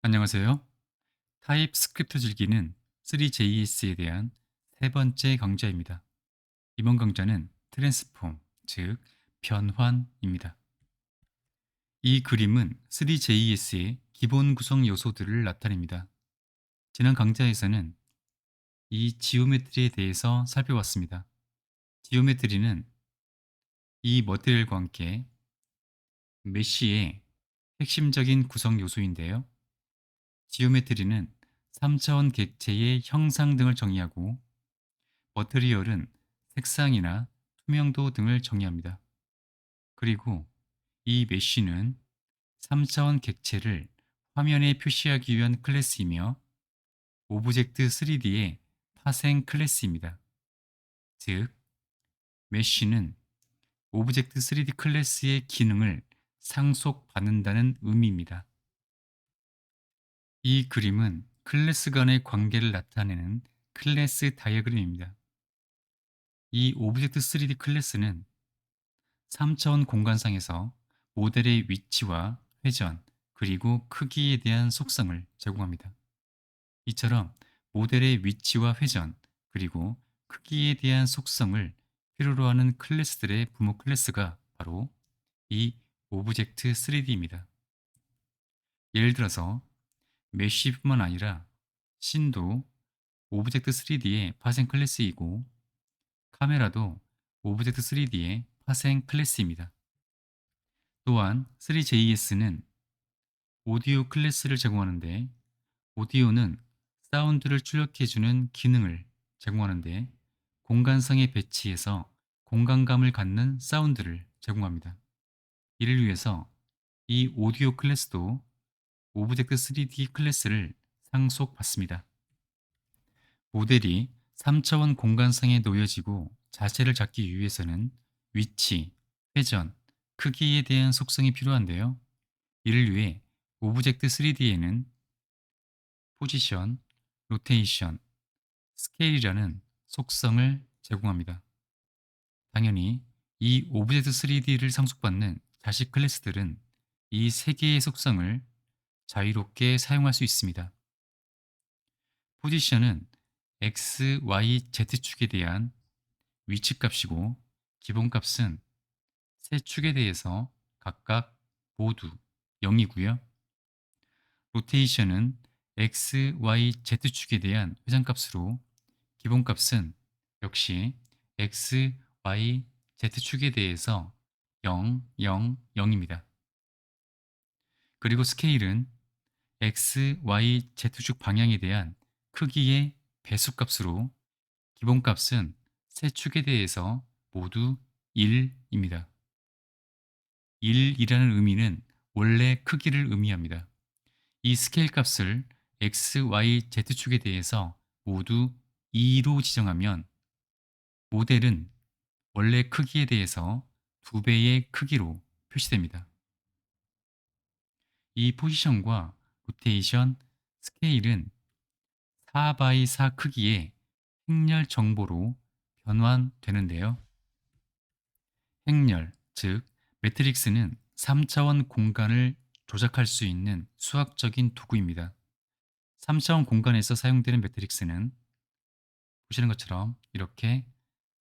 안녕하세요. 타입스크립트 즐기는 3JS에 대한 세 번째 강좌입니다. 이번 강좌는 트랜스폼, 즉 변환입니다. 이 그림은 3JS의 기본 구성 요소들을 나타냅니다. 지난 강좌에서는 이 지오메트리에 대해서 살펴봤습니다. 지오메트리는 이 머티리얼과 함께 메쉬의 핵심적인 구성 요소인데요. 지오메트리는 3차원 객체의 형상 등을 정의하고 머티리얼은 색상이나 투명도 등을 정의합니다. 그리고 이 메쉬는 3차원 객체를 화면에 표시하기 위한 클래스이며 오브젝트 3D의 파생 클래스입니다. 즉, 메쉬는 오브젝트 3D 클래스의 기능을 상속받는다는 의미입니다. 이 그림은 클래스 간의 관계를 나타내는 클래스 다이어그램입니다. 이 오브젝트 3D 클래스는 3차원 공간상에서 모델의 위치와 회전, 그리고 크기에 대한 속성을 제공합니다. 이처럼 모델의 위치와 회전, 그리고 크기에 대한 속성을 필요로 하는 클래스들의 부모 클래스가 바로 이 오브젝트 3D입니다. 예를 들어서 메쉬뿐만 아니라 씬도 오브젝트 3D의 파생 클래스이고 카메라도 오브젝트 3D의 파생 클래스입니다. 또한 3JS는 오디오 클래스를 제공하는데 오디오는 사운드를 출력해주는 기능을 제공하는데 공간상의 배치에서 공간감을 갖는 사운드를 제공합니다. 이를 위해서 이 오디오 클래스도 오브젝트 3D 클래스를 상속받습니다. 모델이 3차원 공간상에 놓여지고 자세를 잡기 위해서는 위치, 회전, 크기에 대한 속성이 필요한데요. 이를 위해 오브젝트 3D에는 포지션, 로테이션, 스케일이라는 속성을 제공합니다. 당연히 이 오브젝트 3D를 상속받는 자식 클래스들은 이 세 개의 속성을 자유롭게 사용할 수 있습니다. 포지션은 x, y, z축에 대한 위치값이고 기본값은 세 축에 대해서 각각 모두 0이고요. 로테이션은 x, y, z축에 대한 회전값으로 기본값은 역시 x, y, z축에 대해서 0, 0, 0입니다. 그리고 스케일은 x, y, z축 방향에 대한 크기의 배수값으로 기본값은 세 축에 대해서 모두 1입니다. 1이라는 의미는 원래 크기를 의미합니다. 이 스케일 값을 x, y, z축에 대해서 모두 2로 지정하면 모델은 원래 크기에 대해서 2배의 크기로 표시됩니다. 이 포지션과 로테이션, 스케일은 4x4 크기의 행렬 정보로 변환되는데요. 행렬, 즉 매트릭스는 3차원 공간을 조작할 수 있는 수학적인 도구입니다. 3차원 공간에서 사용되는 매트릭스는 보시는 것처럼 이렇게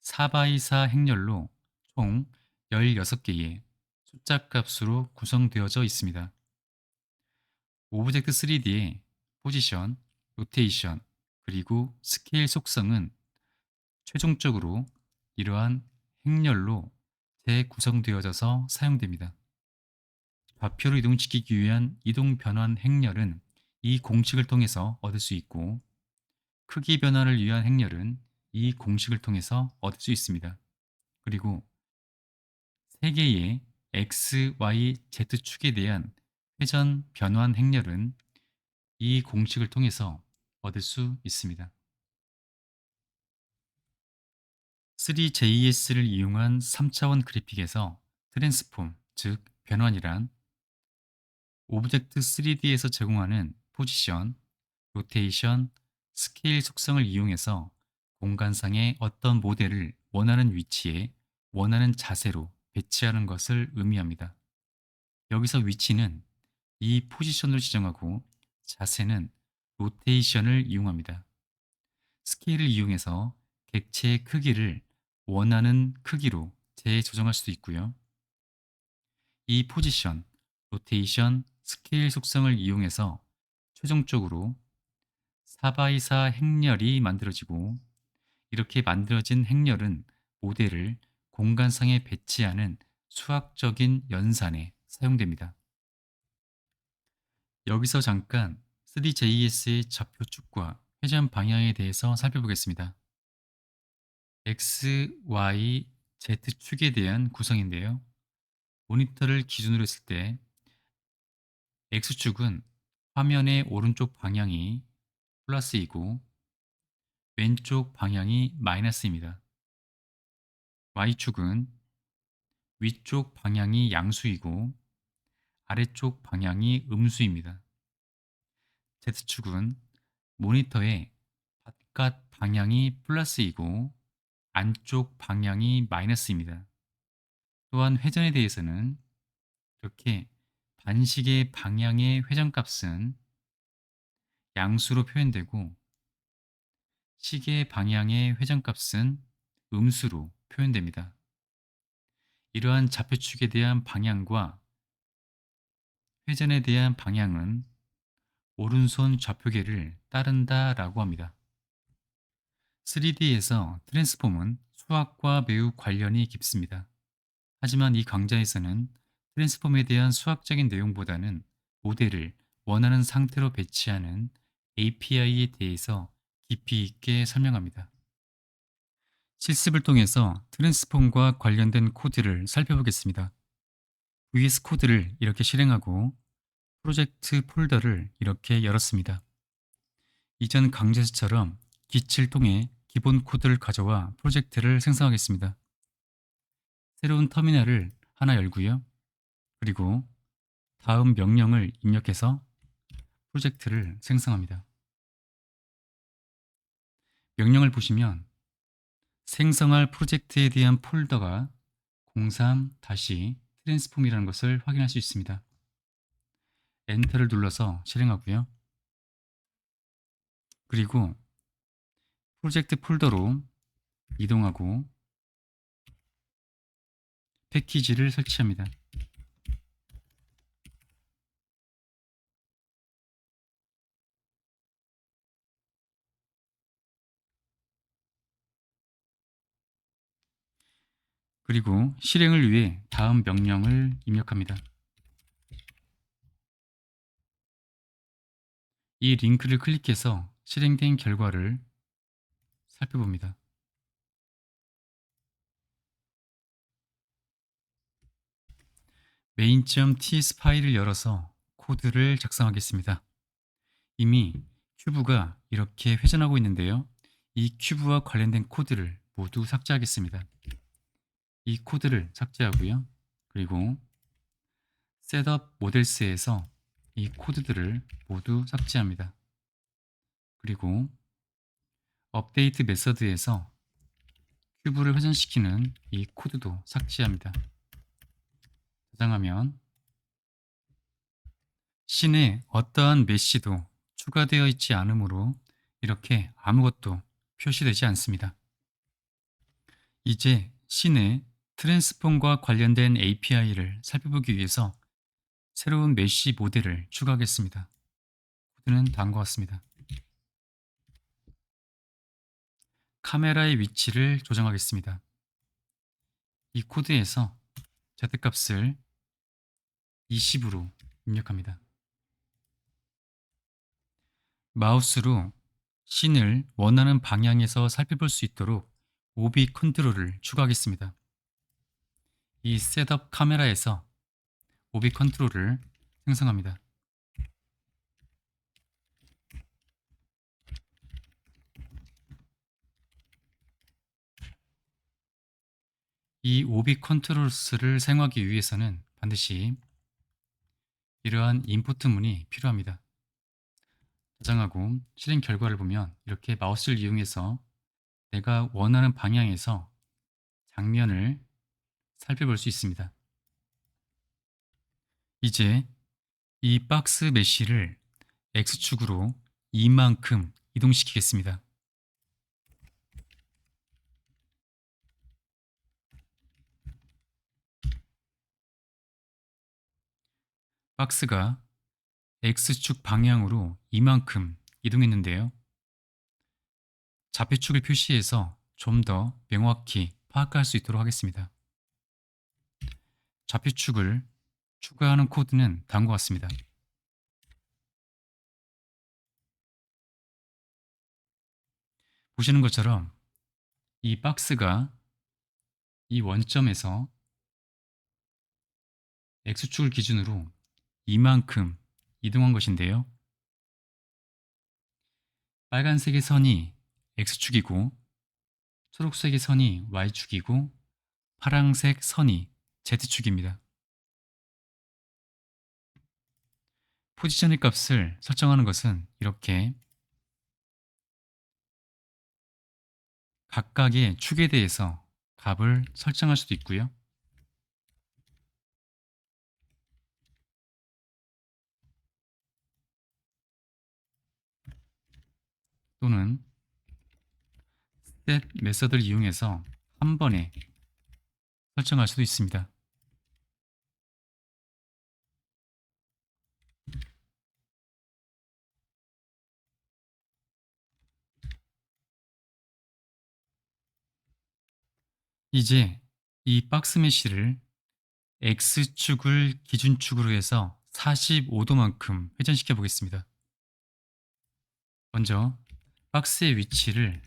4x4 행렬로 총 16개의 숫자 값으로 구성되어져 있습니다. 오브젝트 3D의 포지션, 로테이션, 그리고 스케일 속성은 최종적으로 이러한 행렬로 재구성되어져서 사용됩니다. 좌표를 이동시키기 위한 이동 변환 행렬은 이 공식을 통해서 얻을 수 있고 크기 변화를 위한 행렬은 이 공식을 통해서 얻을 수 있습니다. 그리고 3개의 x, y, z축에 대한 회전 변환 행렬은 이 공식을 통해서 얻을 수 있습니다. 3JS를 이용한 3차원 그래픽에서 트랜스폼, 즉 변환이란 오브젝트 3D에서 제공하는 포지션, 로테이션, 스케일 속성을 이용해서 공간상의 어떤 모델을 원하는 위치에 원하는 자세로 배치하는 것을 의미합니다. 여기서 위치는 이 포지션을 지정하고 자세는 로테이션을 이용합니다. 스케일을 이용해서 객체의 크기를 원하는 크기로 재조정할 수도 있고요. 이 포지션, 로테이션, 스케일 속성을 이용해서 최종적으로 4x4 행렬이 만들어지고, 이렇게 만들어진 행렬은 모델을 공간상에 배치하는 수학적인 연산에 사용됩니다. 여기서 잠깐 3DJS의 좌표 축과 회전 방향에 대해서 살펴보겠습니다. X, Y, Z축에 대한 구성인데요. 모니터를 기준으로 했을 때 X축은 화면의 오른쪽 방향이 플러스이고 왼쪽 방향이 마이너스입니다. Y축은 위쪽 방향이 양수이고 아래쪽 방향이 음수입니다. Z축은 모니터의 바깥 방향이 플러스이고 안쪽 방향이 마이너스입니다. 또한 회전에 대해서는 이렇게 반시계 방향의 회전값은 양수로 표현되고 시계 방향의 회전값은 음수로 표현됩니다. 이러한 좌표축에 대한 방향과 회전에 대한 방향은 오른손 좌표계를 따른다라고 합니다. 3D에서 트랜스폼은 수학과 매우 관련이 깊습니다. 하지만 이 강좌에서는 트랜스폼에 대한 수학적인 내용보다는 모델을 원하는 상태로 배치하는 API에 대해서 깊이 있게 설명합니다. 실습을 통해서 트랜스폼과 관련된 코드를 살펴보겠습니다. VS 코드를 이렇게 실행하고 프로젝트 폴더를 이렇게 열었습니다. 이전 강좌에서처럼 git을 통해 기본 코드를 가져와 프로젝트를 생성하겠습니다. 새로운 터미널을 하나 열고요. 그리고 다음 명령을 입력해서 프로젝트를 생성합니다. 명령을 보시면 생성할 프로젝트에 대한 폴더가 03-트랜스폼이라는 것을 확인할 수 있습니다. 엔터를 눌러서 실행하고요. 그리고 프로젝트 폴더로 이동하고 패키지를 설치합니다. 그리고 실행을 위해 다음 명령을 입력합니다. 이 링크를 클릭해서 실행된 결과를 살펴봅니다. main.ts 파일을 열어서 코드를 작성하겠습니다. 이미 큐브가 이렇게 회전하고 있는데요. 이 큐브와 관련된 코드를 모두 삭제하겠습니다. 이 코드를 삭제하고요. 그리고 셋업 모델스에서 이 코드들을 모두 삭제합니다. 그리고 업데이트 메서드에서 큐브를 회전시키는 이 코드도 삭제합니다. 저장하면 씬에 어떠한 메시도 추가되어 있지 않으므로 이렇게 아무것도 표시되지 않습니다. 이제 씬에 트랜스폼과 관련된 API를 살펴보기 위해서 새로운 메시 모델을 추가하겠습니다. 코드는 다음과 같습니다. 카메라의 위치를 조정하겠습니다. 이 코드에서 Z값을 20으로 입력합니다. 마우스로 씬을 원하는 방향에서 살펴볼 수 있도록 오비 컨트롤을 추가하겠습니다. 이 셋업 카메라에서 오비 컨트롤을 생성합니다. 이 오비 컨트롤스를 사용하기 위해서는 반드시 이러한 인포트 문이 필요합니다. 저장하고 실행 결과를 보면 이렇게 마우스를 이용해서 내가 원하는 방향에서 장면을 살펴볼 수 있습니다. 이제 이 박스 메쉬를 X축으로 이만큼 이동시키겠습니다. 박스가 X축 방향으로 이만큼 이동했는데요. 좌표축을 표시해서 좀 더 명확히 파악할 수 있도록 하겠습니다. 좌표축을 추가하는 코드는 다음과 같습니다. 보시는 것처럼 이 박스가 이 원점에서 X축을 기준으로 이만큼 이동한 것인데요. 빨간색의 선이 X축이고 초록색의 선이 Y축이고 파란색 선이 Z축입니다. 포지션의 값을 설정하는 것은 이렇게 각각의 축에 대해서 값을 설정할 수도 있고요. 또는 set 메서드를 이용해서 한 번에 설정할 수도 있습니다. 이제 이 박스 메쉬를 X축을 기준축으로 해서 45도만큼 회전시켜 보겠습니다. 먼저 박스의 위치를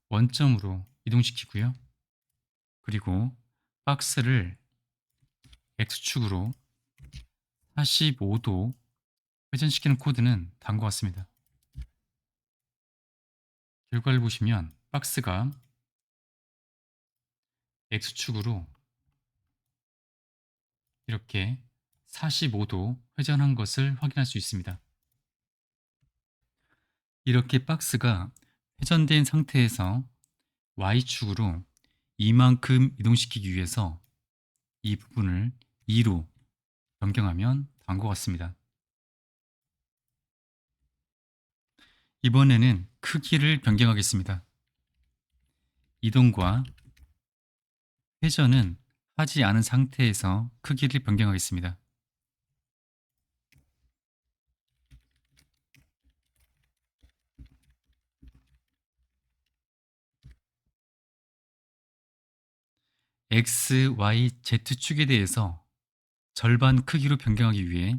원점으로 이동시키고요. 그리고 박스를 X축으로 45도 회전시키는 코드는 다음과 같습니다. 결과를 보시면 박스가 X축으로 이렇게 45도 회전한 것을 확인할 수 있습니다. 이렇게 박스가 회전된 상태에서 Y축으로 이만큼 이동시키기 위해서 이 부분을 2로 변경하면 다음과 같습니다. 이번에는 크기를 변경하겠습니다. 이동과 회전은 하지 않은 상태에서 크기를 변경하겠습니다. X, Y, Z축에 대해서 절반 크기로 변경하기 위해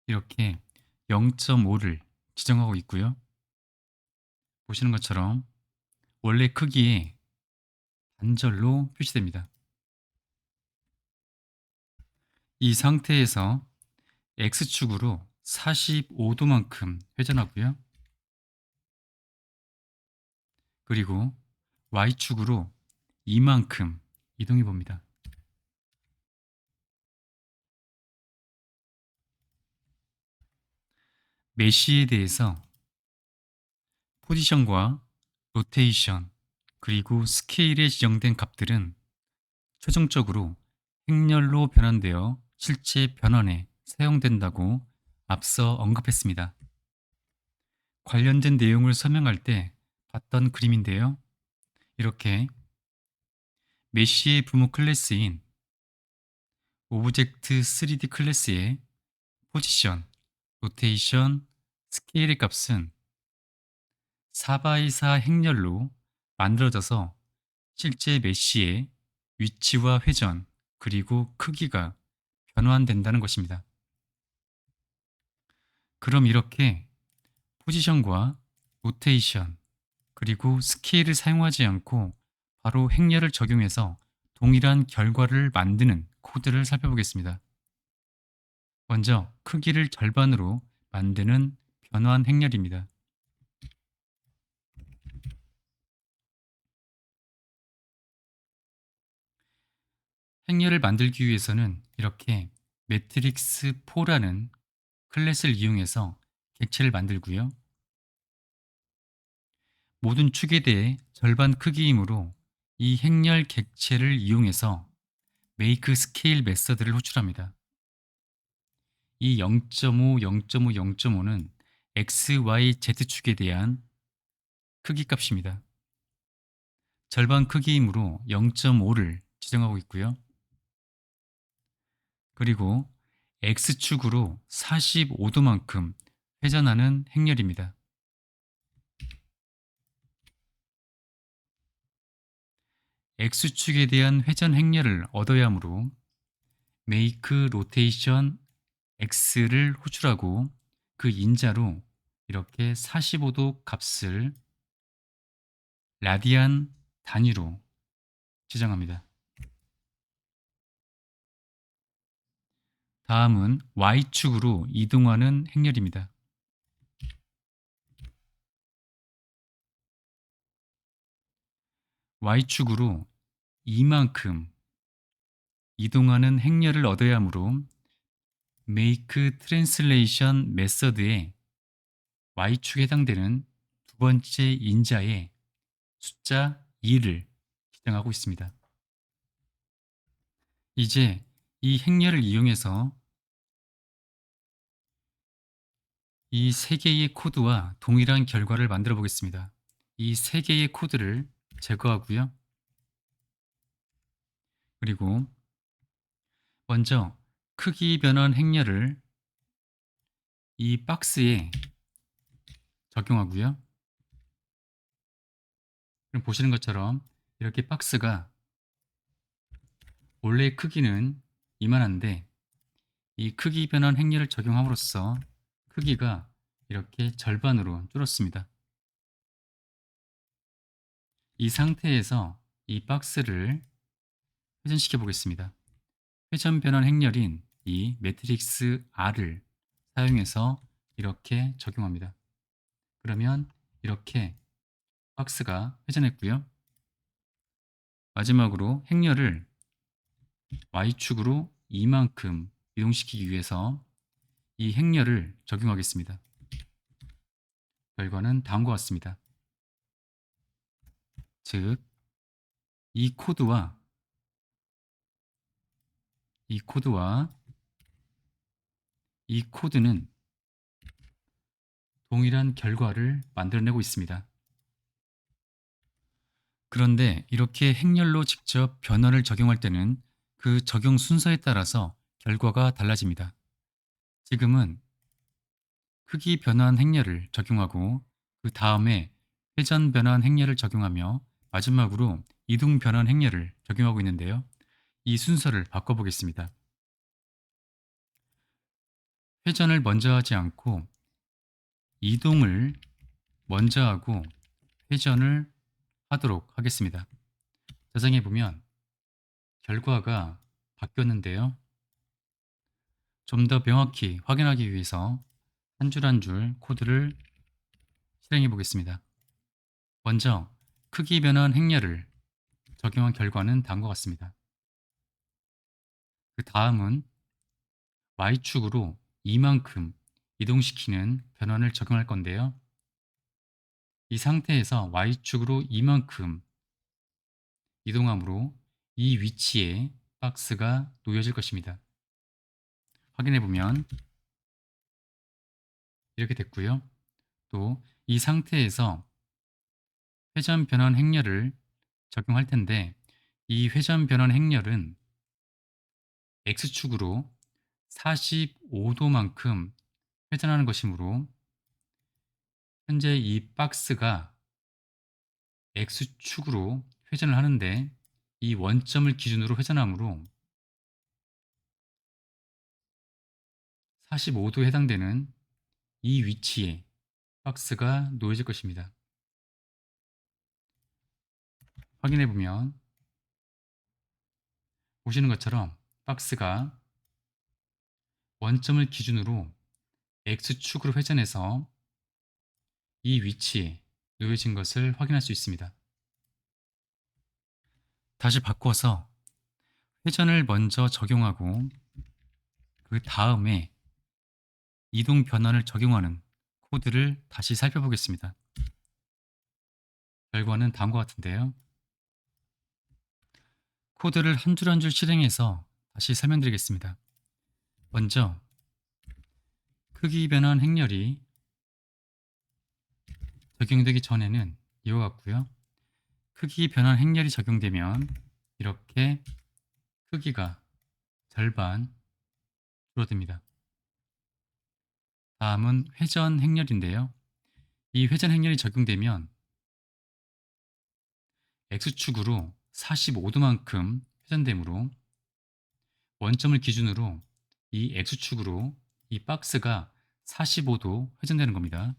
이렇게 0.5를 지정하고 있고요. 보시는 것처럼 원래 크기의 반절로 표시됩니다. 이 상태에서 X축으로 45도만큼 회전하고요. 그리고 Y축으로 이만큼 이동해 봅니다. 메쉬에 대해서 포지션과 로테이션 그리고 스케일에 지정된 값들은 최종적으로 행렬로 변환되어 실제 변환에 사용된다고 앞서 언급했습니다. 관련된 내용을 설명할 때 봤던 그림인데요. 이렇게 메쉬의 부모 클래스인 오브젝트 3D 클래스의 포지션, 로테이션, 스케일의 값은 4x4 행렬로 만들어져서 실제 메쉬의 위치와 회전 그리고 크기가 변환된다는 것입니다. 그럼 이렇게 포지션과 로테이션 그리고 스케일을 사용하지 않고 바로 행렬을 적용해서 동일한 결과를 만드는 코드를 살펴보겠습니다. 먼저 크기를 절반으로 만드는 변환 행렬입니다. 행렬을 만들기 위해서는 이렇게 매트릭스 4라는 클래스를 이용해서 객체를 만들고요. 모든 축에 대해 절반 크기이므로 이 행렬 객체를 이용해서 make scale 메서드를 호출합니다. 이 0.5, 0.5, 0.5는 x, y, z축에 대한 크기 값입니다. 절반 크기이므로 0.5를 지정하고 있고요. 그리고 x축으로 45도만큼 회전하는 행렬입니다. x축에 대한 회전 행렬을 얻어야 하므로 make rotation x를 호출하고 그 인자로 이렇게 45도 값을 라디안 단위로 지정합니다. 다음은 y축으로 이동하는 행렬입니다. y축으로 이만큼 이동하는 행렬을 얻어야 하므로 make translation method의 y축에 해당되는 두 번째 인자에 숫자 2를 지정하고 있습니다. 이제 이 행렬을 이용해서 이 세 개의 코드와 동일한 결과를 만들어 보겠습니다. 이 세 개의 코드를 제거하고요. 그리고 먼저 크기 변환 행렬을 이 박스에 적용하고요. 그럼 보시는 것처럼 이렇게 박스가 원래 크기는 이만한데 이 크기 변환 행렬을 적용함으로써 크기가 이렇게 절반으로 줄었습니다. 이 상태에서 이 박스를 회전시켜 보겠습니다. 회전 변환 행렬인 이 매트릭스 R을 사용해서 이렇게 적용합니다. 그러면 이렇게 박스가 회전했고요. 마지막으로 행렬을 Y축으로 이만큼 이동시키기 위해서 이 행렬을 적용하겠습니다. 결과는 다음과 같습니다. 즉, 이 코드와 이 코드는 동일한 결과를 만들어내고 있습니다. 그런데 이렇게 행렬로 직접 변화를 적용할 때는 그 적용 순서에 따라서 결과가 달라집니다. 지금은 크기 변환 행렬을 적용하고 그 다음에 회전 변환 행렬을 적용하며 마지막으로 이동 변환 행렬을 적용하고 있는데요. 이 순서를 바꿔보겠습니다. 회전을 먼저 하지 않고 이동을 먼저 하고 회전을 하도록 하겠습니다. 저장해 보면 결과가 바뀌었는데요. 좀 더 명확히 확인하기 위해서 한 줄 한 줄 코드를 실행해 보겠습니다. 먼저 크기 변환 행렬을 적용한 결과는 다음과 같습니다. 그 다음은 Y축으로 이만큼 이동시키는 변환을 적용할 건데요. 이 상태에서 Y축으로 이만큼 이동함으로 이 위치에 박스가 놓여질 것입니다. 확인해 보면 이렇게 됐고요. 또 이 상태에서 회전 변환 행렬을 적용할 텐데 이 회전 변환 행렬은 X축으로 45도만큼 회전하는 것이므로 현재 이 박스가 X축으로 회전을 하는데 이 원점을 기준으로 회전하므로 45도에 해당되는 이 위치에 박스가 놓여질 것입니다. 확인해 보면 보시는 것처럼 박스가 원점을 기준으로 X축으로 회전해서 이 위치에 놓여진 것을 확인할 수 있습니다. 다시 바꿔서 회전을 먼저 적용하고 그 다음에 이동 변환을 적용하는 코드를 다시 살펴보겠습니다. 결과는 다음과 같은데요. 코드를 한 줄 한 줄 실행해서 다시 설명드리겠습니다. 먼저 크기 변환 행렬이 적용되기 전에는 이와 같고요. 크기 변환 행렬이 적용되면 이렇게 크기가 절반 줄어듭니다. 다음은 회전 행렬인데요. 이 회전 행렬이 적용되면 X축으로 45도만큼 회전되므로 원점을 기준으로 이 X축으로 이 박스가 45도 회전되는 겁니다.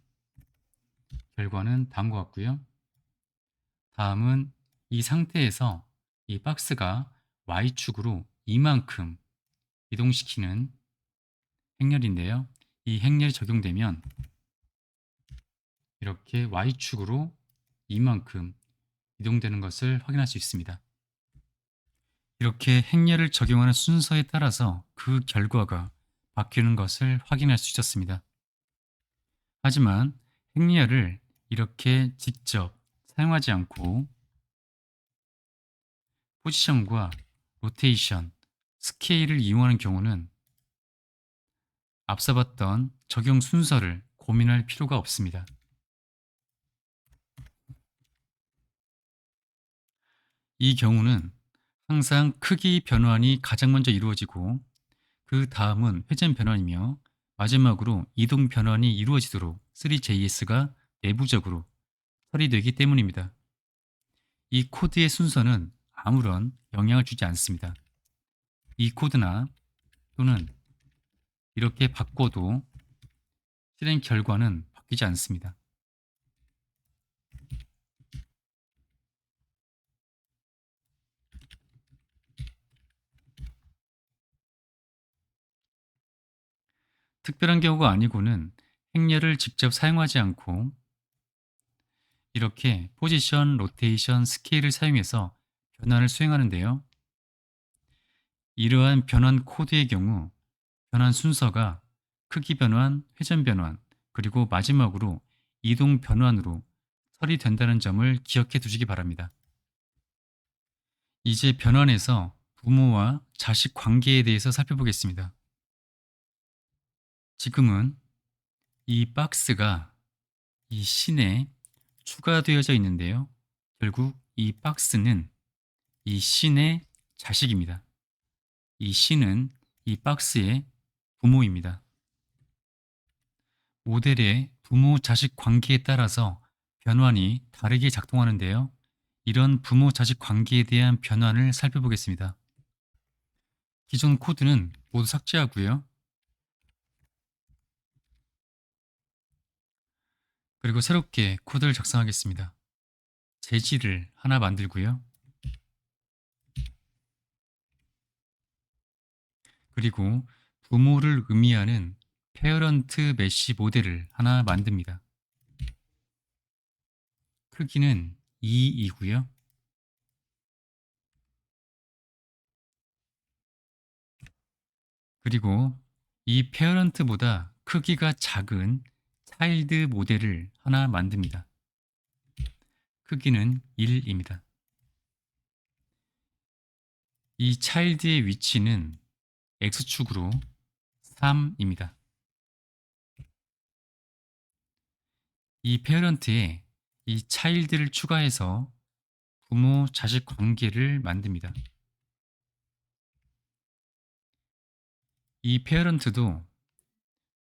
결과는 다음과 같고요. 다음은 이 상태에서 이 박스가 Y축으로 이만큼 이동시키는 행렬인데요. 이 행렬이 적용되면 이렇게 Y축으로 이만큼 이동되는 것을 확인할 수 있습니다. 이렇게 행렬을 적용하는 순서에 따라서 그 결과가 바뀌는 것을 확인할 수 있었습니다. 하지만 행렬을 이렇게 직접 사용하지 않고 포지션과 로테이션, 스케일을 이용하는 경우는 앞서 봤던 적용 순서를 고민할 필요가 없습니다. 이 경우는 항상 크기 변환이 가장 먼저 이루어지고 그 다음은 회전 변환이며 마지막으로 이동 변환이 이루어지도록 3JS가 내부적으로 처리되기 때문입니다. 이 코드의 순서는 아무런 영향을 주지 않습니다. 이 코드나 또는 이렇게 바꿔도 실행 결과는 바뀌지 않습니다. 특별한 경우가 아니고는 행렬을 직접 사용하지 않고 이렇게 포지션, 로테이션, 스케일을 사용해서 변환을 수행하는데요. 이러한 변환 코드의 경우 변환 순서가 크기 변환, 회전 변환, 그리고 마지막으로 이동 변환으로 처리된다는 점을 기억해 두시기 바랍니다. 이제 변환에서 부모와 자식 관계에 대해서 살펴보겠습니다. 지금은 이 박스가 이 씬에 추가되어져 있는데요. 결국 이 박스는 이 씬의 자식입니다. 이 씬은 이 박스의 부모입니다. 모델의 부모-자식 관계에 따라서 변환이 다르게 작동하는데요. 이런 부모-자식 관계에 대한 변환을 살펴보겠습니다. 기존 코드는 모두 삭제하고요. 그리고 새롭게 코드를 작성하겠습니다. 재질을 하나 만들고요. 그리고 부모를 의미하는 페어런트 메쉬 모델을 하나 만듭니다. 크기는 2이고요. 그리고 이 페어런트보다 크기가 작은 차일드 모델을 하나 만듭니다. 크기는 1입니다. 이 차일드의 위치는 X축으로 3입니다. 이 페어런트에 이 차일드를 추가해서 부모 자식 관계를 만듭니다. 이 페어런트도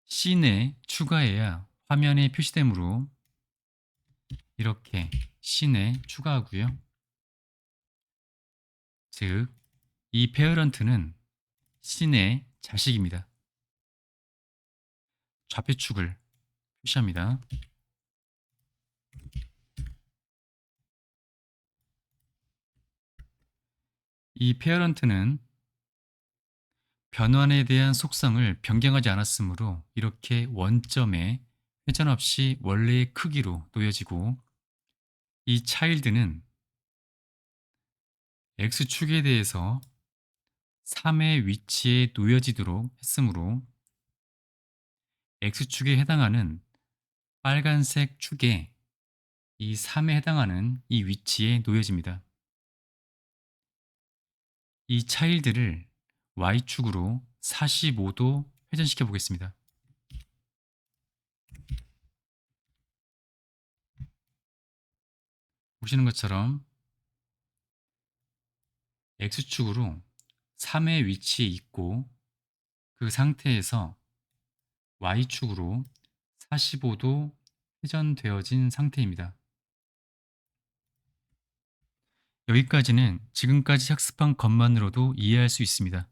씬에 추가해야 화면에 표시되므로 이렇게 씬에 추가하고요. 즉, 이 페어런트는 씬의 자식입니다. 좌표축을 표시합니다. 이 페어런트는 변환에 대한 속성을 변경하지 않았으므로 이렇게 원점에 회전 없이 원래의 크기로 놓여지고 이 차일드는 X축에 대해서 3의 위치에 놓여지도록 했으므로 X축에 해당하는 빨간색 축에 이 3에 해당하는 이 위치에 놓여집니다. 이 차일드를 Y축으로 45도 회전시켜 보겠습니다. 보시는 것처럼 X축으로 3의 위치에 있고 그 상태에서 Y축으로 45도 회전되어진 상태입니다. 여기까지는 지금까지 학습한 것만으로도 이해할 수 있습니다.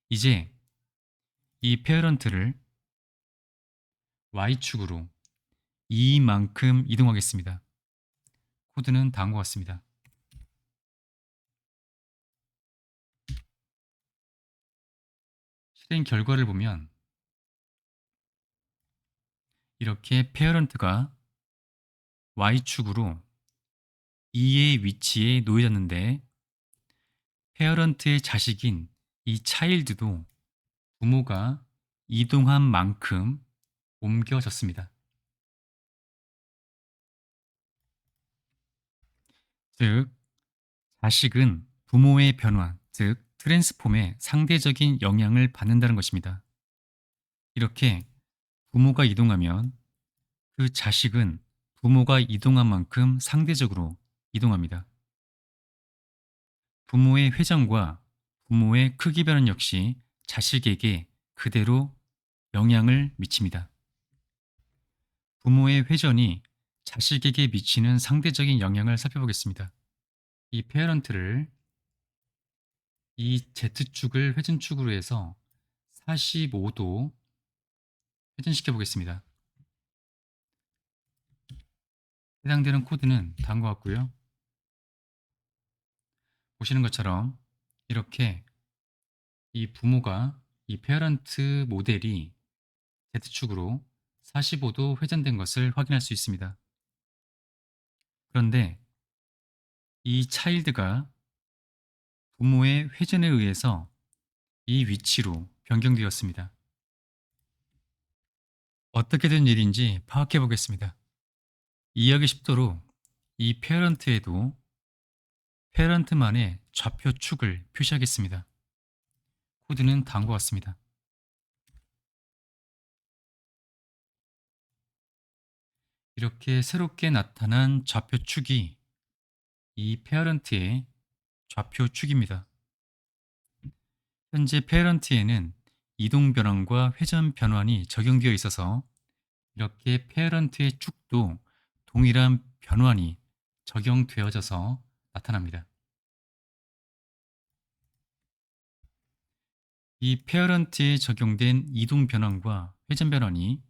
이제 이 페어런트를 Y축으로 2만큼 이동하겠습니다. 코드는 다음과 같습니다. 실행 결과를 보면 이렇게 페어런트가 Y축으로 2의 위치에 놓여졌는데 페어런트의 자식인 이 차일드도 부모가 이동한 만큼 옮겨졌습니다. 즉, 자식은 부모의 변화, 즉 트랜스폼에 상대적인 영향을 받는다는 것입니다. 이렇게 부모가 이동하면 그 자식은 부모가 이동한 만큼 상대적으로 이동합니다. 부모의 회전과 부모의 크기 변환 역시 자식에게 그대로 영향을 미칩니다. 부모의 회전이 자식에게 미치는 상대적인 영향을 살펴보겠습니다. 이 페어런트를 이 Z축을 회전축으로 해서 45도 회전시켜 보겠습니다. 해당되는 코드는 다음과 같고요. 보시는 것처럼 이렇게 이 부모가 이 페어런트 모델이 Z축으로 45도 회전된 것을 확인할 수 있습니다. 그런데 이 차일드가 부모의 회전에 의해서 이 위치로 변경되었습니다. 어떻게 된 일인지 파악해 보겠습니다. 이해하기 쉽도록 이 페어런트에도 페어런트만의 좌표축을 표시하겠습니다. 코드는 다음과 같습니다. 이렇게 새롭게 나타난 좌표축이 이 페어런트의 좌표축입니다. 현재 페어런트에는 이동 변환과 회전 변환이 적용되어 있어서 이렇게 페어런트의 축도 동일한 변환이 적용되어져서 나타납니다. 이 페어런트에 적용된 이동 변환과 회전 변환이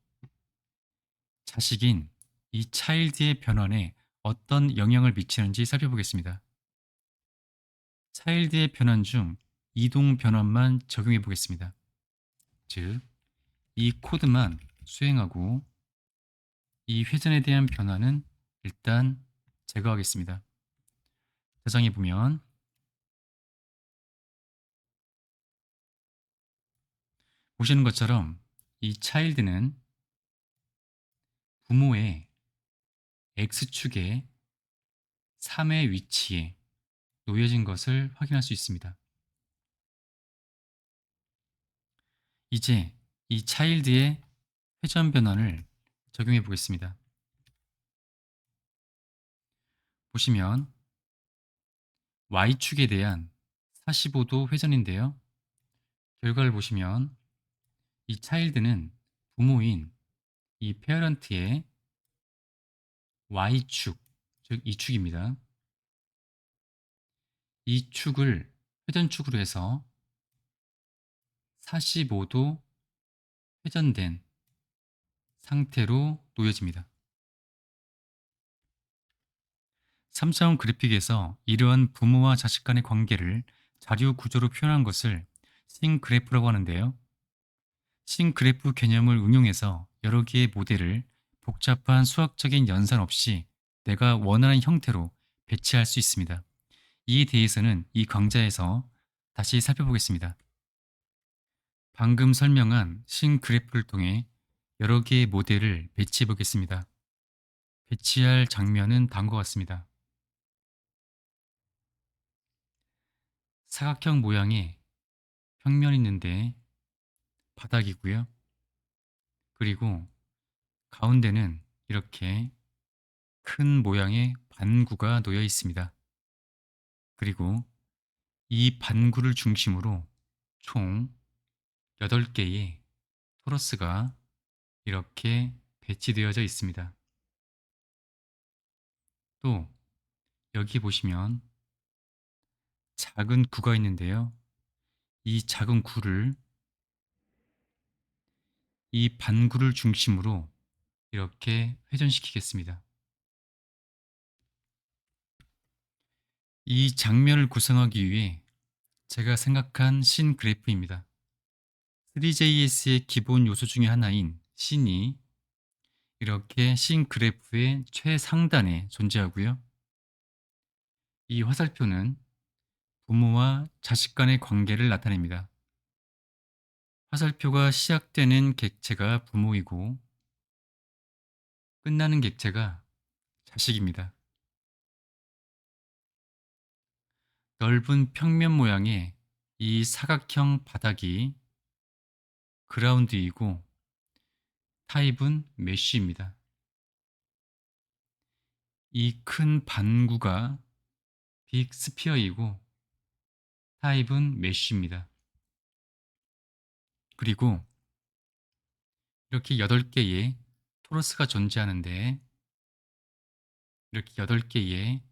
자식인 이 차일드의 변환에 어떤 영향을 미치는지 살펴보겠습니다. 차일드의 변환 중 이동 변환만 적용해 보겠습니다. 즉, 이 코드만 수행하고 이 회전에 대한 변화는 일단 제거하겠습니다. 저장해 보면 보시는 것처럼 이 차일드는 부모의 X축의 3의 위치에 놓여진 것을 확인할 수 있습니다. 이제 이 차일드의 회전 변환을 적용해 보겠습니다. 보시면 Y축에 대한 45도 회전인데요. 결과를 보시면 이 차일드는 부모인 이 페어런트의 Y축, 즉 이 축입니다. 이 축을 회전축으로 해서 45도 회전된 상태로 놓여집니다. 3차원 그래픽에서 이러한 부모와 자식 간의 관계를 자료 구조로 표현한 것을 싱 그래프라고 하는데요. 싱 그래프 개념을 응용해서 여러 개의 모델을 복잡한 수학적인 연산 없이 내가 원하는 형태로 배치할 수 있습니다. 이에 대해서는 이 강좌에서 다시 살펴보겠습니다. 방금 설명한 싱 그래프를 통해 여러 개의 모델을 배치해 보겠습니다. 배치할 장면은 다음과 같습니다. 사각형 모양의 평면이 있는데 바닥이고요. 그리고 가운데는 이렇게 큰 모양의 반구가 놓여 있습니다. 그리고 이 반구를 중심으로 총 8개의 토러스가 이렇게 배치되어져 있습니다. 또 여기 보시면 작은 구가 있는데요. 이 작은 구를 이 반구를 중심으로 이렇게 회전시키겠습니다. 이 장면을 구성하기 위해 제가 생각한 씬 그래프입니다. 3JS의 기본 요소 중에 하나인 씬이 이렇게 씬 그래프의 최상단에 존재하고요. 이 화살표는 부모와 자식 간의 관계를 나타냅니다. 화살표가 시작되는 객체가 부모이고 끝나는 객체가 자식입니다. 넓은 평면 모양의 이 사각형 바닥이 그라운드이고 타입은 메쉬입니다. 이 큰 반구가 빅 스피어이고 타입은 메쉬입니다. 그리고 이렇게 8개의 토러스가 존재하는데 이렇게 8개의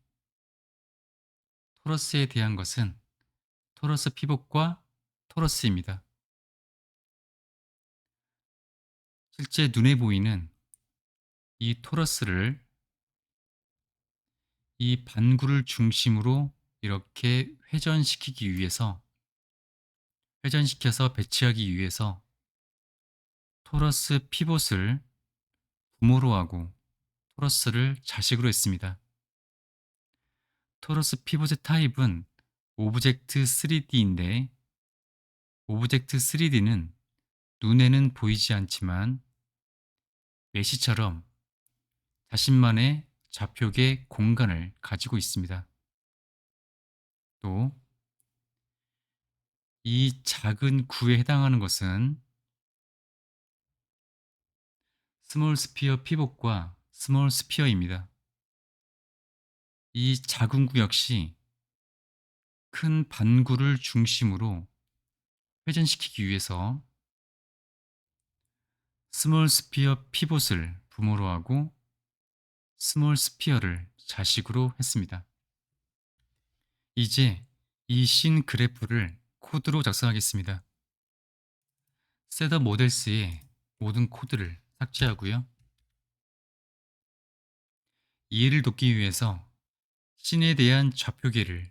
토러스에 대한 것은 토러스 피봇과 토러스입니다. 실제 눈에 보이는 이 토러스를 이 반구를 중심으로 이렇게 회전시켜서 배치하기 위해서 토러스 피봇을 부모로 하고 토러스를 자식으로 했습니다. 토러스 피봇의 타입은 오브젝트 3D인데 오브젝트 3D는 눈에는 보이지 않지만 메시처럼 자신만의 좌표계 공간을 가지고 있습니다. 또 이 작은 구에 해당하는 것은 스몰 스피어 피봇과 스몰 스피어입니다. 이 작은 구 역시 큰 반구를 중심으로 회전시키기 위해서 스몰 스피어 피봇을 부모로 하고 스몰 스피어를 자식으로 했습니다. 이제 이 씬 그래프를 코드로 작성하겠습니다. 셋업 모델스의 모든 코드를 삭제하고요. 이해를 돕기 위해서 씬에 대한 좌표계를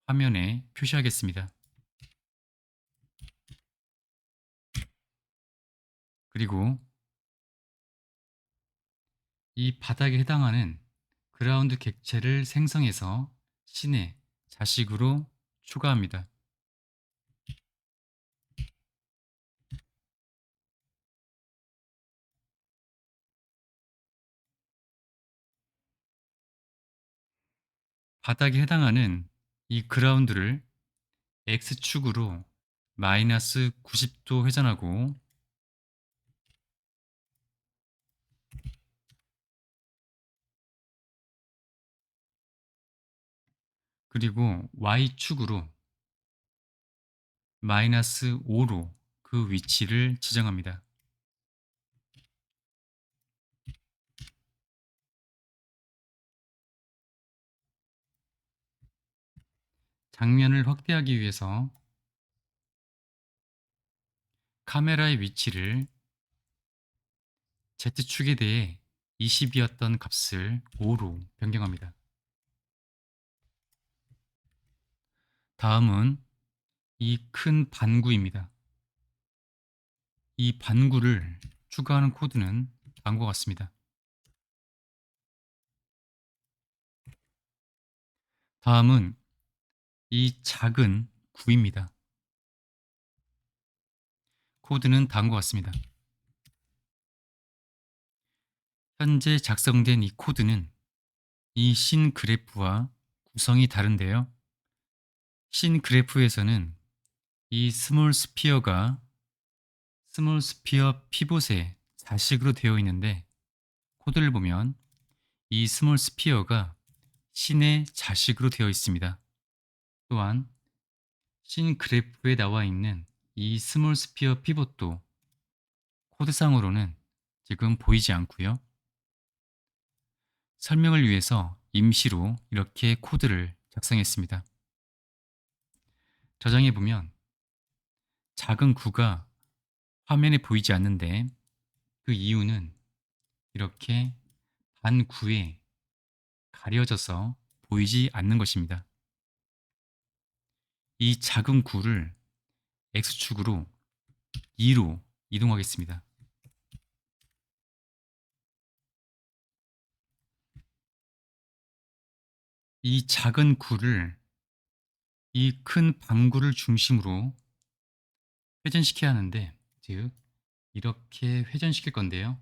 화면에 표시하겠습니다. 그리고 이 바닥에 해당하는 그라운드 객체를 생성해서 씬에 자식으로 추가합니다. 바닥에 해당하는 이 그라운드를 X축으로 마이너스 90도 회전하고 그리고 Y축으로 마이너스 5로 그 위치를 지정합니다. 장면을 확대하기 위해서 카메라의 위치를 Z축에 대해 20이었던 값을 5로 변경합니다. 다음은 이 큰 반구입니다. 이 반구를 추가하는 코드는 다음과 같습니다. 다음은 이 작은 구입니다. 코드는 다음과 같습니다. 현재 작성된 이 코드는 이 씬 그래프와 구성이 다른데요. 씬 그래프에서는 이 스몰 스피어가 스몰 스피어 피봇의 자식으로 되어 있는데 코드를 보면 이 스몰 스피어가 신의 자식으로 되어 있습니다. 또한 신 그래프에 나와 있는 이 스몰 스피어 피봇도 코드상으로는 지금 보이지 않고요. 설명을 위해서 임시로 이렇게 코드를 작성했습니다. 저장해 보면 작은 구가 화면에 보이지 않는데 그 이유는 이렇게 반구에 가려져서 보이지 않는 것입니다. 이 작은 구를 X축으로 2로 이동하겠습니다. 이 작은 구를 이 큰 반구를 중심으로 회전시켜야 하는데, 즉 이렇게 회전시킬 건데요.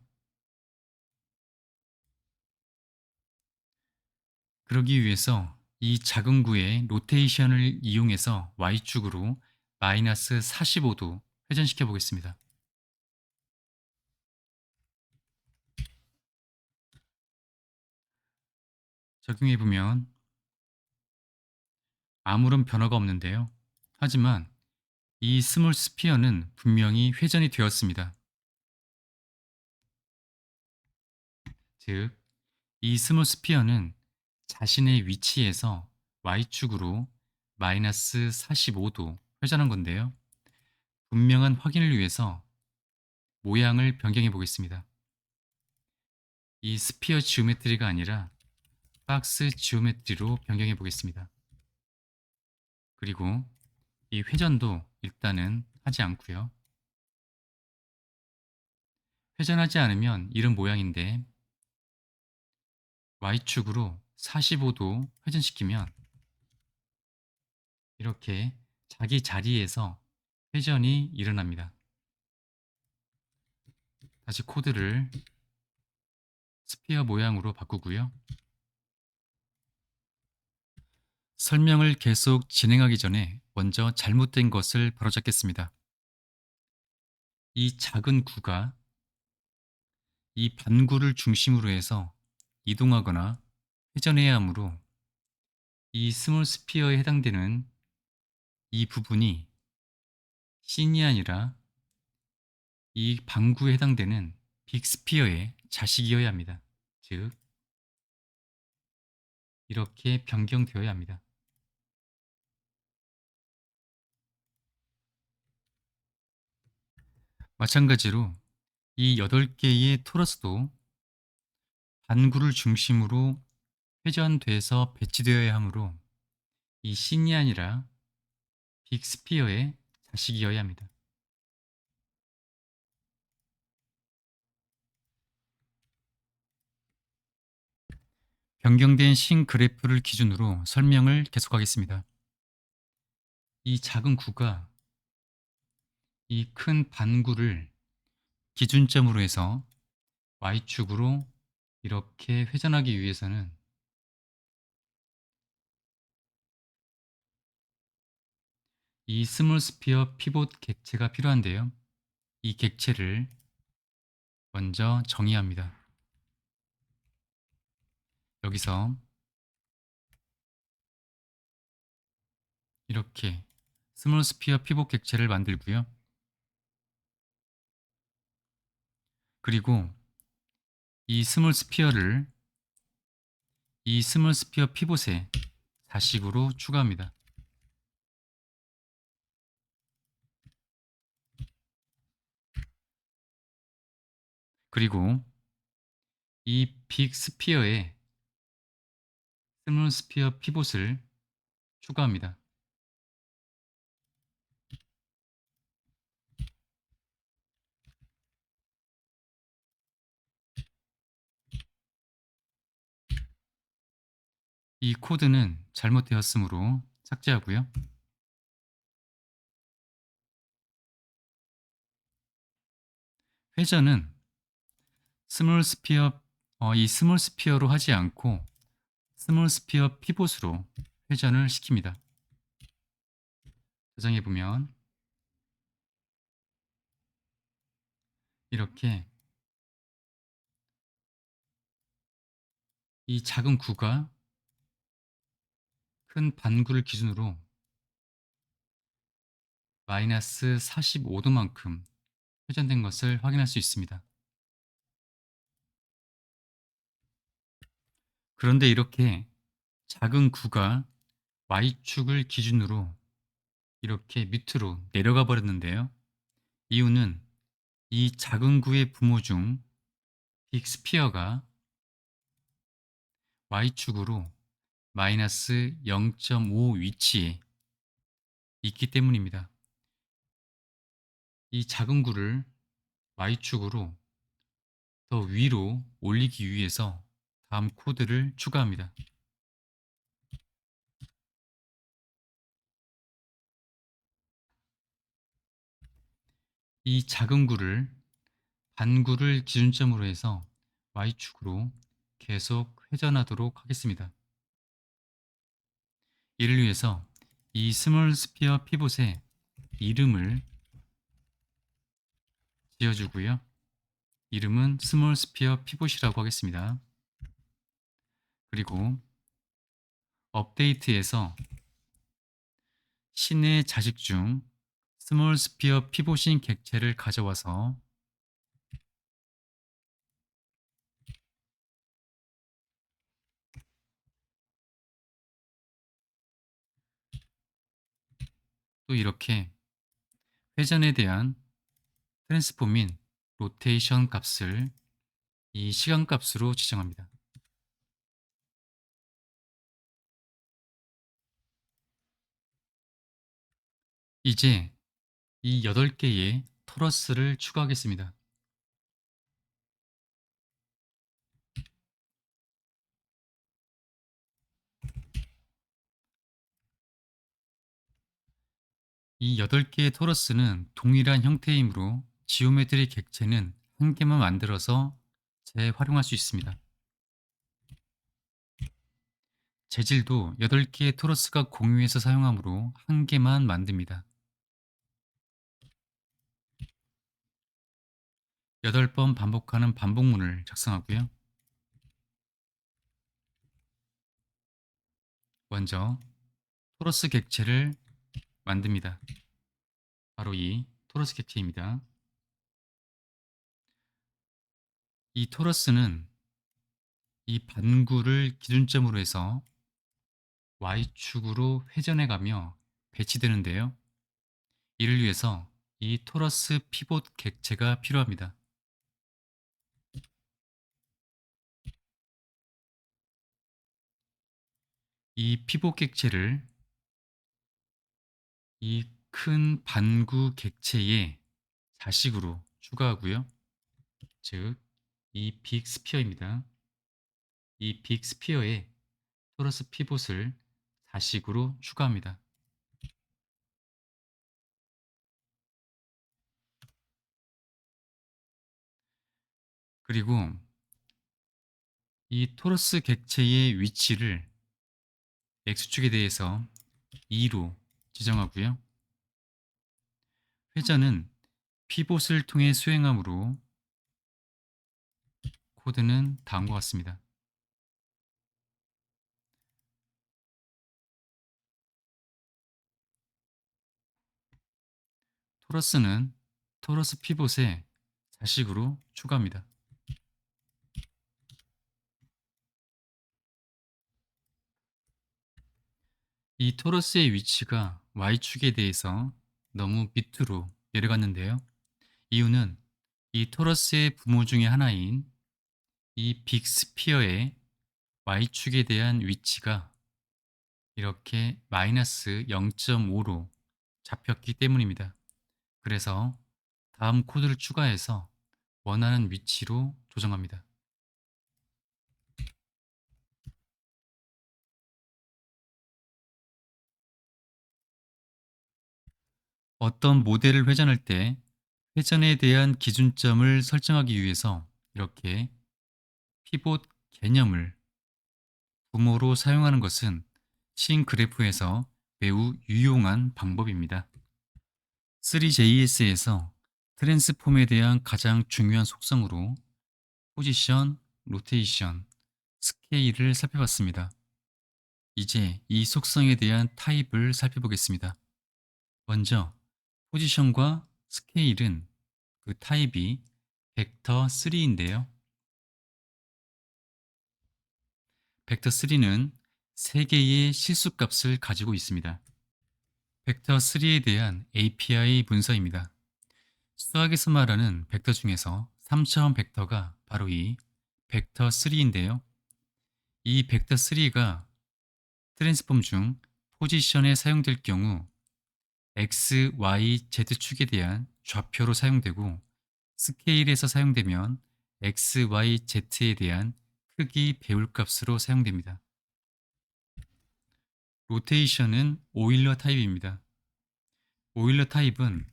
그러기 위해서 이 작은 구의 로테이션을 이용해서 Y축으로 마이너스 45도 회전시켜 보겠습니다. 적용해 보면 아무런 변화가 없는데요. 하지만 이 스몰 스피어는 분명히 회전이 되었습니다. 즉, 이 스몰 스피어는 자신의 위치에서 Y축으로 마이너스 45도 회전한 건데요. 분명한 확인을 위해서 모양을 변경해 보겠습니다. 이 스피어 지오메트리가 아니라 박스 지오메트리로 변경해 보겠습니다. 그리고 이 회전도 일단은 하지 않고요. 회전하지 않으면 이런 모양인데 Y축으로 45도 회전시키면 이렇게 자기 자리에서 회전이 일어납니다. 다시 코드를 스피어 모양으로 바꾸고요. 설명을 계속 진행하기 전에 먼저 잘못된 것을 바로잡겠습니다. 이 작은 구가 이 반구를 중심으로 해서 이동하거나 회전해야 하므로 이 스몰 스피어에 해당되는 이 부분이 씬이 아니라 이 반구에 해당되는 빅 스피어의 자식이어야 합니다. 즉, 이렇게 변경되어야 합니다. 마찬가지로 이 8개의 토러스도 반구를 중심으로 회전돼서 배치되어야 하므로 이 씬이 아니라 빅 스피어의 자식이어야 합니다. 변경된 신 그래프를 기준으로 설명을 계속하겠습니다. 이 작은 구가 이 큰 반구를 기준점으로 해서 Y축으로 이렇게 회전하기 위해서는 이 스몰 스피어 피봇 객체가 필요한데요. 이 객체를 먼저 정의합니다. 여기서 이렇게 스몰 스피어 피봇 객체를 만들고요. 그리고 이 스몰 스피어를 이 스몰 스피어 피봇에 자식으로 추가합니다. 그리고 이 빅 스피어에 스몰 스피어 피봇을 추가합니다. 이 코드는 잘못되었으므로 삭제하고요. 회전은 스몰 스피어 이 스몰 스피어로 하지 않고 스몰 스피어 피봇으로 회전을 시킵니다. 저장해 보면 이렇게 이 작은 구가 큰 반구를 기준으로 마이너스 45도만큼 회전된 것을 확인할 수 있습니다. 그런데 이렇게 작은 구가 Y축을 기준으로 이렇게 밑으로 내려가 버렸는데요. 이유는 이 작은 구의 부모 중 빅스피어가 Y축으로 마이너스 0.5 위치에 있기 때문입니다. 이 작은 구를 Y축으로 더 위로 올리기 위해서 다음 코드를 추가합니다. 이 작은 구를 반구를 기준점으로 해서 Y축으로 계속 회전하도록 하겠습니다. 이를 위해서 이 스몰 스피어 피봇에 이름을 지어주고요. 이름은 스몰 스피어 피봇이라고 하겠습니다. 그리고 업데이트에서 신의 자식 중 스몰 스피어 피봇인 객체를 가져와서 또 이렇게 회전에 대한 트랜스폼인 로테이션 값을 이 시간 값으로 지정합니다. 이제 이 8개의 토러스를 추가하겠습니다. 이 8개의 토러스는 동일한 형태이므로 지오메트리 객체는 한 개만 만들어서 재활용할 수 있습니다. 재질도 8개의 토러스가 공유해서 사용하므로 한 개만 만듭니다. 8번 반복하는 반복문을 작성하고요. 먼저 토러스 객체를 만듭니다. 바로 이 토러스 객체입니다. 이 토러스는 이 반구를 기준점으로 해서 Y축으로 회전해가며 배치되는데요. 이를 위해서 이 토러스 피봇 객체가 필요합니다. 이 피봇 객체를 이 큰 반구 객체의 자식으로 추가하고요. 즉, 이 빅스피어입니다. 이 빅스피어에 토러스 피봇을 자식으로 추가합니다. 그리고 이 토러스 객체의 위치를 X축에 대해서 2로 지정하고요. 회전은 피봇을 통해 수행하므로 코드는 다음과 같습니다. 토러스는 토러스 피봇에 자식으로 추가합니다. 이 토러스의 위치가 Y축에 대해서 너무 밑으로 내려갔는데요. 이유는 이 토러스의 부모 중의 하나인 이 빅스피어의 Y축에 대한 위치가 이렇게 마이너스 0.5로 잡혔기 때문입니다. 그래서 다음 코드를 추가해서 원하는 위치로 조정합니다. 어떤 모델을 회전할 때 회전에 대한 기준점을 설정하기 위해서 이렇게 피봇 개념을 부모로 사용하는 것은 신 그래프에서 매우 유용한 방법입니다. 3JS에서 트랜스폼에 대한 가장 중요한 속성으로 포지션, 로테이션, 스케일을 살펴봤습니다. 이제 이 속성에 대한 타입을 살펴보겠습니다. 먼저 포지션과 스케일은 그 타입이 벡터 3인데요. 벡터 3는 3개의 실수값을 가지고 있습니다. 벡터 3에 대한 API 문서입니다. 수학에서 말하는 벡터 중에서 3차원 벡터가 바로 이 벡터 3인데요. 이 벡터 3가 트랜스폼 중 포지션에 사용될 경우 x, y, z축에 대한 좌표로 사용되고 스케일에서 사용되면 x, y, z에 대한 크기 배울값으로 사용됩니다. 로테이션은 오일러 타입입니다. 오일러 타입은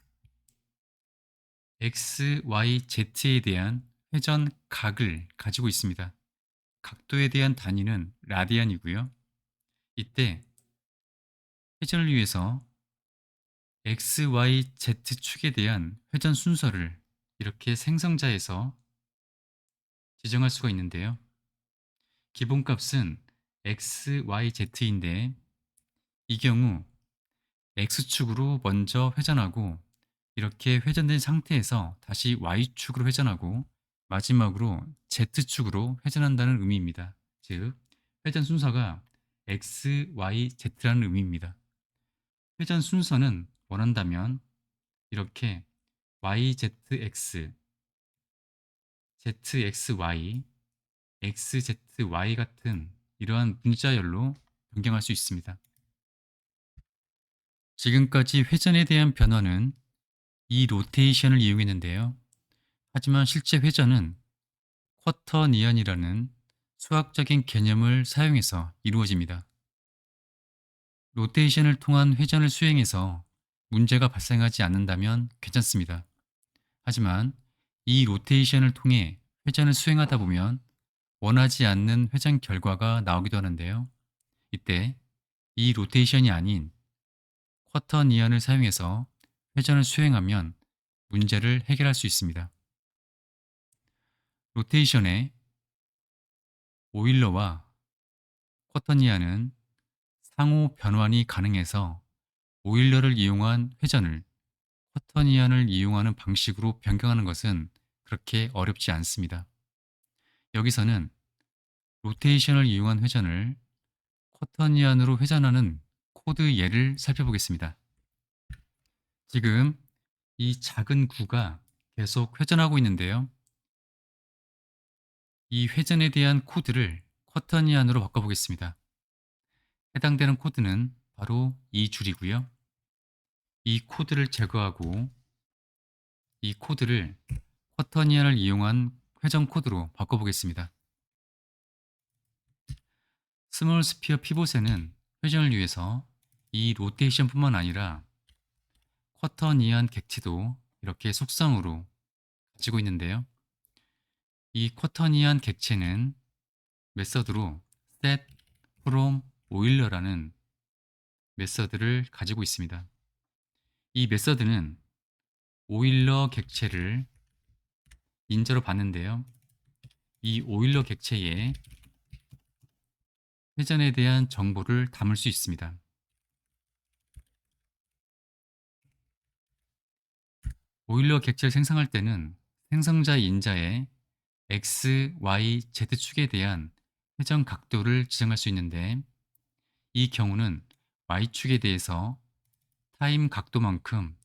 x, y, z에 대한 회전 각을 가지고 있습니다. 각도에 대한 단위는 라디안이고요. 이때 회전을 위해서 x, y, z축에 대한 회전 순서를 이렇게 생성자에서 지정할 수가 있는데요. 기본값은 x, y, z인데 이 경우 x축으로 먼저 회전하고 이렇게 회전된 상태에서 다시 y축으로 회전하고 마지막으로 z축으로 회전한다는 의미입니다. 즉, 회전 순서가 x, y, z라는 의미입니다. 회전 순서는 원한다면 이렇게 yzx, zxy, xzy 같은 이러한 문자열로 변경할 수 있습니다. 지금까지 회전에 대한 변화는 이 로테이션을 이용했는데요. 하지만 실제 회전은 쿼터니언이라는 수학적인 개념을 사용해서 이루어집니다. 로테이션을 통한 회전을 수행해서 문제가 발생하지 않는다면 괜찮습니다. 하지만 이 로테이션을 통해 회전을 수행하다 보면 원하지 않는 회전 결과가 나오기도 하는데요. 이때 이 로테이션이 아닌 쿼터니언을 사용해서 회전을 수행하면 문제를 해결할 수 있습니다. 로테이션의 오일러와 쿼터니언은 상호 변환이 가능해서 오일러를 이용한 회전을 쿼터니언을 이용하는 방식으로 변경하는 것은 그렇게 어렵지 않습니다. 여기서는 로테이션을 이용한 회전을 쿼터니언으로 회전하는 코드 예를 살펴보겠습니다. 지금 이 작은 구가 계속 회전하고 있는데요. 이 회전에 대한 코드를 쿼터니언으로 바꿔보겠습니다. 해당되는 코드는 바로 이 줄이고요. 이 코드를 제거하고 이 코드를 쿼터니언을 이용한 회전 코드로 바꿔보겠습니다. 스몰 스피어 피봇에는 회전을 위해서 이 로테이션뿐만 아니라 쿼터니언 객체도 이렇게 속성으로 가지고 있는데요. 이 쿼터니언 객체는 메서드로 set from 오일러라는 메서드를 가지고 있습니다. 이 메서드는 오일러 객체를 인저로 받는데요. 이 오일러 객체에 회전에 대한 정보를 담을 수 있습니다. 오일러 객체를 생성할 때는 생성자 인자에 x, y, z축에 대한 회전 각도를 지정할 수 있는데 이 경우는 y축에 대해서 타임 각도만큼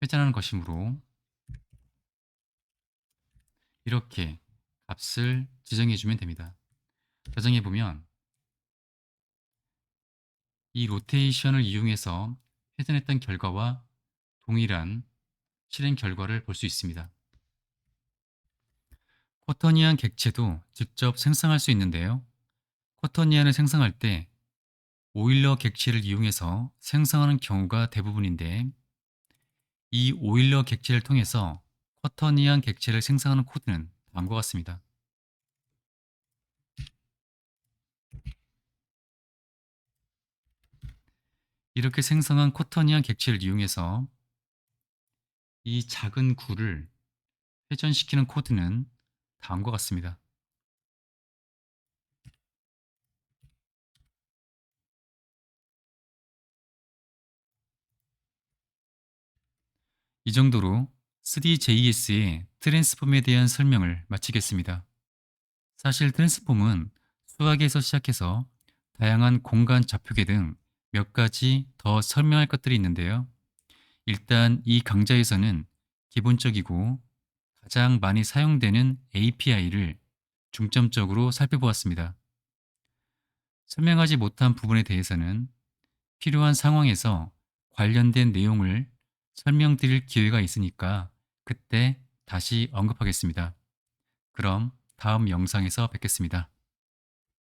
회전하는 것이므로 이렇게 값을 지정해 주면 됩니다. 저장해 보면 이 로테이션을 이용해서 회전했던 결과와 동일한 실행 결과를 볼 수 있습니다. 쿼터니언 객체도 직접 생성할 수 있는데요. 쿼터니언을 생성할 때 오일러 객체를 이용해서 생성하는 경우가 대부분인데 이 오일러 객체를 통해서 쿼터니언 객체를 생성하는 코드는 다음과 같습니다. 이렇게 생성한 쿼터니언 객체를 이용해서 이 작은 구를 회전시키는 코드는 다음과 같습니다. 이 정도로 3JS의 트랜스폼에 대한 설명을 마치겠습니다. 사실 트랜스폼은 수학에서 시작해서 다양한 공간 좌표계 등 몇 가지 더 설명할 것들이 있는데요. 일단 이 강좌에서는 기본적이고 가장 많이 사용되는 API를 중점적으로 살펴보았습니다. 설명하지 못한 부분에 대해서는 필요한 상황에서 관련된 내용을 설명드릴 기회가 있으니까 그때 다시 언급하겠습니다. 그럼 다음 영상에서 뵙겠습니다.